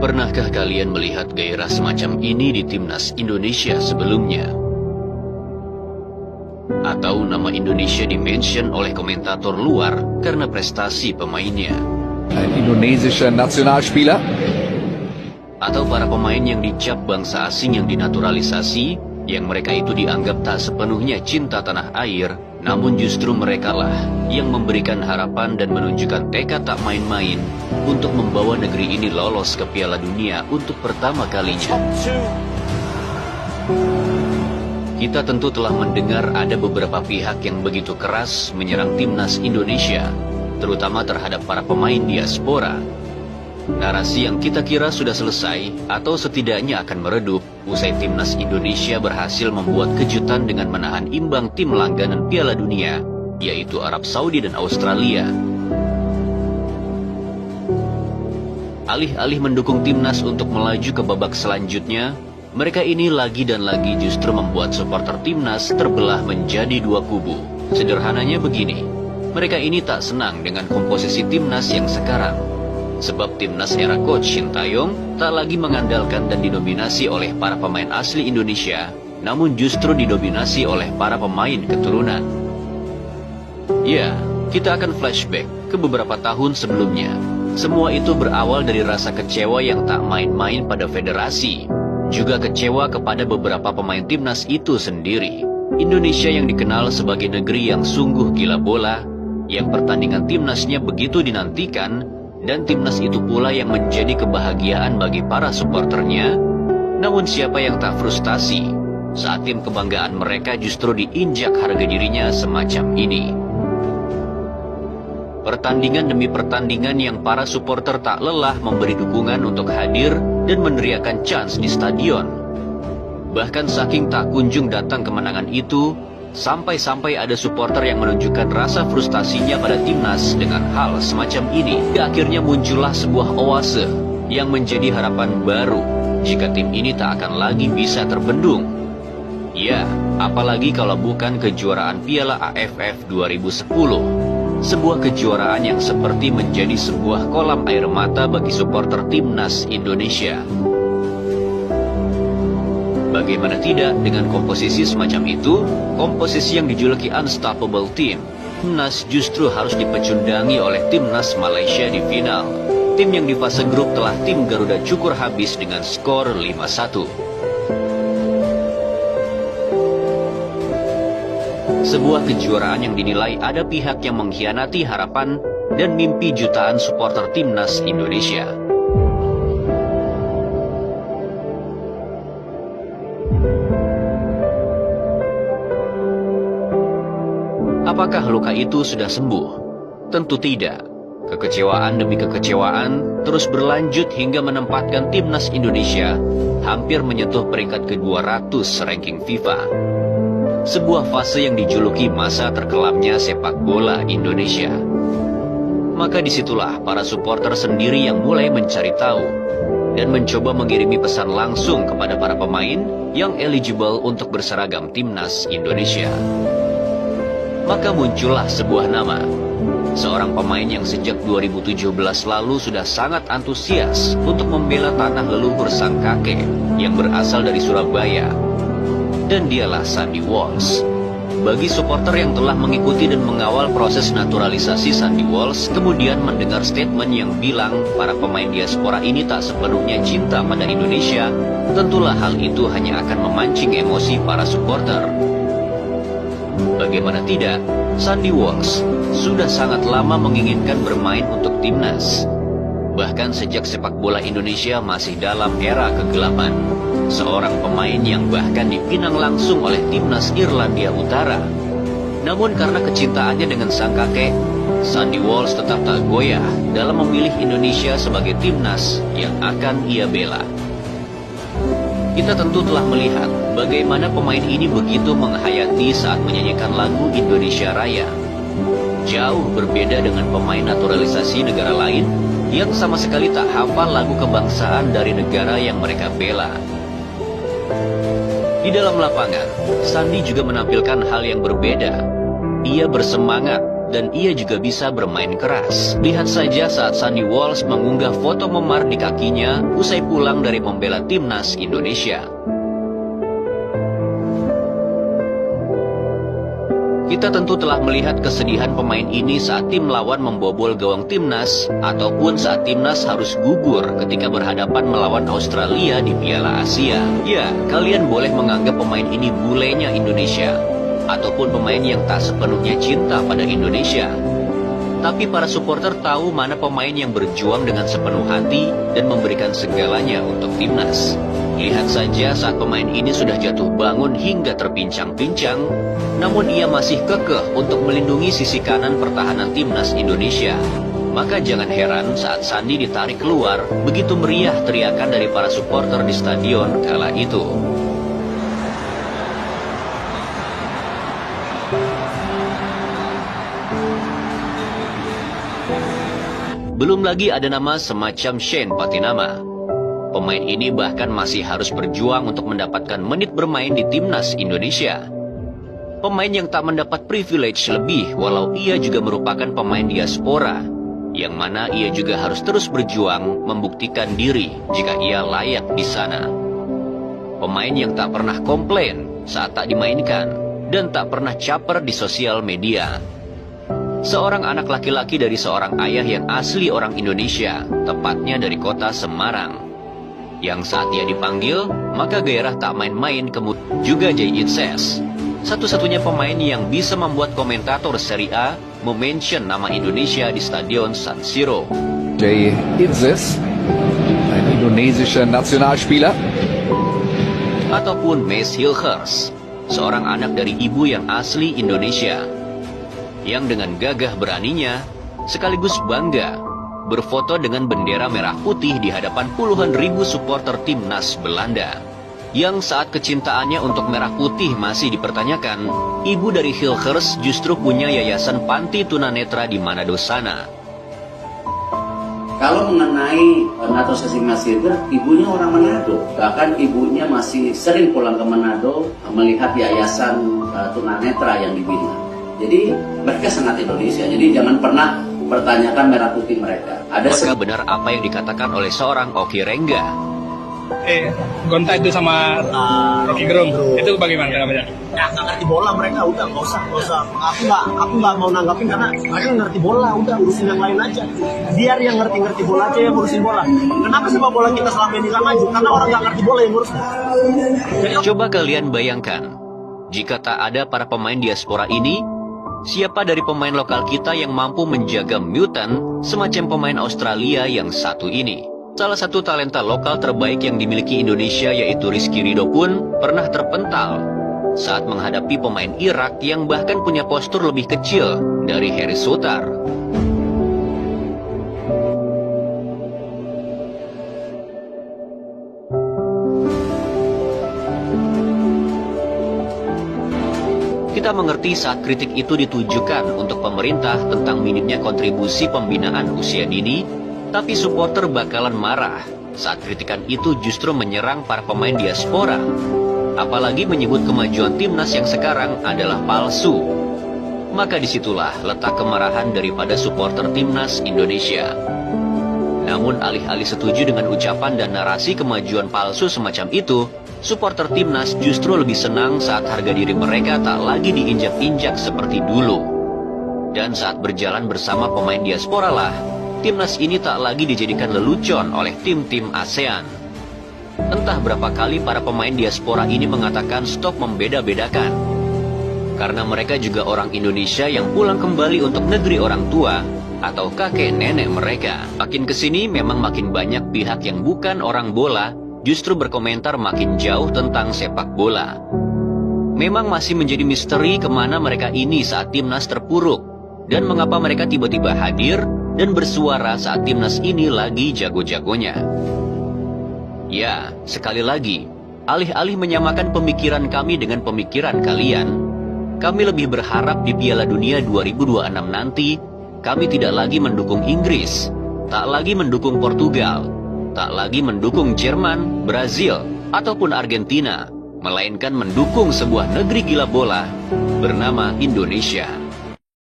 Pernahkah kalian melihat gairah semacam ini di timnas Indonesia sebelumnya? Atau nama Indonesia dimention oleh komentator luar karena prestasi pemainnya? Ein indonesischer Nationalspieler. Atau para pemain yang dicap bangsa asing yang dinaturalisasi, yang mereka itu dianggap tak sepenuhnya cinta tanah air, namun justru merekalah yang memberikan harapan dan menunjukkan tekad tak main-main untuk membawa negeri ini lolos ke Piala Dunia untuk pertama kalinya. Kita tentu telah mendengar ada beberapa pihak yang begitu keras menyerang timnas Indonesia, terutama terhadap para pemain diaspora. Narasi yang kita kira sudah selesai atau setidaknya akan meredup usai timnas Indonesia berhasil membuat kejutan dengan menahan imbang tim langganan Piala Dunia, yaitu Arab Saudi dan Australia. Alih-alih mendukung timnas untuk melaju ke babak selanjutnya, mereka ini lagi dan lagi justru membuat supporter timnas terbelah menjadi dua kubu. Sederhananya begini, mereka ini tak senang dengan komposisi timnas yang sekarang. Sebab timnas era coach Shin Tae-yong tak lagi mengandalkan dan didominasi oleh para pemain asli Indonesia, namun justru didominasi oleh para pemain keturunan. Ya, kita akan flashback ke beberapa tahun sebelumnya. Semua itu berawal dari rasa kecewa yang tak main-main pada federasi, juga kecewa kepada beberapa pemain timnas itu sendiri. Indonesia yang dikenal sebagai negeri yang sungguh gila bola, yang pertandingan timnasnya begitu dinantikan, dan timnas itu pula yang menjadi kebahagiaan bagi para supporternya. Namun siapa yang tak frustasi saat tim kebanggaan mereka justru diinjak harga dirinya semacam ini? Pertandingan demi pertandingan yang para supporter tak lelah memberi dukungan untuk hadir dan meneriakan chants di stadion. Bahkan saking tak kunjung datang kemenangan itu, sampai-sampai ada supporter yang menunjukkan rasa frustasinya pada timnas dengan hal semacam ini. Akhirnya muncullah sebuah oase yang menjadi harapan baru jika tim ini tak akan lagi bisa terbendung. Ya, apalagi kalau bukan kejuaraan Piala AFF 2010. Sebuah kejuaraan yang seperti menjadi sebuah kolam air mata bagi supporter timnas Indonesia. Bagaimana tidak dengan komposisi semacam itu, komposisi yang dijuluki Unstoppable Team. Timnas justru harus dipecundangi oleh timnas Malaysia di final. Tim yang di fase grup telah tim Garuda cukur habis dengan skor 5-1. Sebuah kejuaraan yang dinilai ada pihak yang mengkhianati harapan dan mimpi jutaan supporter timnas Indonesia. Apakah luka itu sudah sembuh? Tentu tidak. Kekecewaan demi kekecewaan terus berlanjut hingga menempatkan timnas Indonesia hampir menyentuh peringkat ke-200 ranking FIFA. Sebuah fase yang dijuluki masa terkelamnya sepak bola Indonesia. Maka disitulah para supporter sendiri yang mulai mencari tahu dan mencoba mengirimi pesan langsung kepada para pemain yang eligible untuk berseragam timnas Indonesia. Maka muncullah sebuah nama. Seorang pemain yang sejak 2017 lalu sudah sangat antusias untuk membela tanah leluhur sang kakek yang berasal dari Surabaya. Dan dialah Sandy Walsh. Bagi supporter yang telah mengikuti dan mengawal proses naturalisasi Sandy Walsh, kemudian mendengar statement yang bilang para pemain diaspora ini tak sepenuhnya cinta pada Indonesia, tentulah hal itu hanya akan memancing emosi para supporter. Bagaimana tidak, Sandy Walsh sudah sangat lama menginginkan bermain untuk timnas. Bahkan sejak sepak bola Indonesia masih dalam era kegelapan. Seorang pemain yang bahkan dipinang langsung oleh timnas Irlandia Utara. Namun karena kecintaannya dengan sang kakek, Sandy Walsh tetap tak goyah dalam memilih Indonesia sebagai timnas yang akan ia bela. Kita tentu telah melihat bagaimana pemain ini begitu menghayati saat menyanyikan lagu Indonesia Raya. Jauh berbeda dengan pemain naturalisasi negara lain yang sama sekali tak hafal lagu kebangsaan dari negara yang mereka bela. Di dalam lapangan, Sandy juga menampilkan hal yang berbeda. Ia bersemangat dan ia juga bisa bermain keras. Lihat saja saat Sandy Walsh mengunggah foto memar di kakinya usai pulang dari membela timnas Indonesia. Kita tentu telah melihat kesedihan pemain ini saat tim lawan membobol gawang timnas, ataupun saat timnas harus gugur ketika berhadapan melawan Australia di Piala Asia. Ya, kalian boleh menganggap pemain ini bulenya Indonesia, ataupun pemain yang tak sepenuhnya cinta pada Indonesia. Tapi para supporter tahu mana pemain yang berjuang dengan sepenuh hati dan memberikan segalanya untuk timnas. Lihat saja saat pemain ini sudah jatuh bangun hingga terpincang-pincang, namun ia masih kekeh untuk melindungi sisi kanan pertahanan timnas Indonesia. Maka jangan heran saat Sandy ditarik keluar, begitu meriah teriakan dari para supporter di stadion kala itu. Belum lagi ada nama semacam Shane Patinama. Pemain ini bahkan masih harus berjuang untuk mendapatkan menit bermain di timnas Indonesia. Pemain yang tak mendapat privilege lebih walau ia juga merupakan pemain diaspora, yang mana ia juga harus terus berjuang membuktikan diri jika ia layak di sana. Pemain yang tak pernah komplain saat tak dimainkan dan tak pernah caper di sosial media. Seorang anak laki-laki dari seorang ayah yang asli orang Indonesia, tepatnya dari kota Semarang. Yang saat ia dipanggil, maka gairah tak main-main juga Jay Itzes. Satu-satunya pemain yang bisa membuat komentator Serie A memention nama Indonesia di Stadion San Siro. Jay Itzes, ein indonesischer Nationalspieler. Ataupun Maes Hilgers, seorang anak dari ibu yang asli Indonesia, yang dengan gagah beraninya, sekaligus bangga, berfoto dengan bendera merah putih di hadapan puluhan ribu supporter timnas Belanda. Yang saat kecintaannya untuk merah putih masih dipertanyakan, ibu dari Hilgers justru punya yayasan panti tunanetra di Manado sana. Kalau mengenai naturalisasi Mas Hilgers, ibunya orang Manado. Bahkan ibunya masih sering pulang ke Manado melihat yayasan tunanetra yang dibina. Jadi mereka sangat Indonesia, jadi jangan pernah pertanyakan merah putih mereka. Maka benar apa yang dikatakan oleh seorang Oki Rengga. Gonta itu sama Rocky Gerung, itu bagaimana tanggapannya? Ya nggak ngerti bola mereka, udah nggak usah. Aku nggak mau nanggapin karena mereka ngerti bola, udah urusin yang lain aja. Biar yang ngerti bola aja yang ngurusin bola. Kenapa sepak bola kita selama ini nggak maju? Karena orang nggak ngerti bola yang ngurus. Coba kalian bayangkan, jika tak ada para pemain diaspora ini, siapa dari pemain lokal kita yang mampu menjaga mutant semacam pemain Australia yang satu ini? Salah satu talenta lokal terbaik yang dimiliki Indonesia yaitu Rizky Ridho pun pernah terpental saat menghadapi pemain Irak yang bahkan punya postur lebih kecil dari Harry Souttar. Kita mengerti saat kritik itu ditujukan untuk pemerintah tentang minimnya kontribusi pembinaan usia dini, tapi supporter bakalan marah saat kritikan itu justru menyerang para pemain diaspora. Apalagi menyebut kemajuan timnas yang sekarang adalah palsu. Maka disitulah letak kemarahan daripada supporter timnas Indonesia. Namun alih-alih setuju dengan ucapan dan narasi kemajuan palsu semacam itu, supporter timnas justru lebih senang saat harga diri mereka tak lagi diinjak-injak seperti dulu. Dan saat berjalan bersama pemain diaspora lah, timnas ini tak lagi dijadikan lelucon oleh tim-tim ASEAN. Entah berapa kali para pemain diaspora ini mengatakan stop membeda-bedakan. Karena mereka juga orang Indonesia yang pulang kembali untuk negeri orang tua atau kakek nenek mereka. Makin kesini memang makin banyak pihak yang bukan orang bola justru berkomentar makin jauh tentang sepak bola. Memang masih menjadi misteri kemana mereka ini saat timnas terpuruk, dan mengapa mereka tiba-tiba hadir dan bersuara saat timnas ini lagi jago-jagonya. Ya, sekali lagi, alih-alih menyamakan pemikiran kami dengan pemikiran kalian, kami lebih berharap di Piala Dunia 2026 nanti, kami tidak lagi mendukung Inggris, tak lagi mendukung Portugal, tak lagi mendukung Jerman, Brazil, ataupun Argentina, melainkan mendukung sebuah negeri gila bola bernama Indonesia.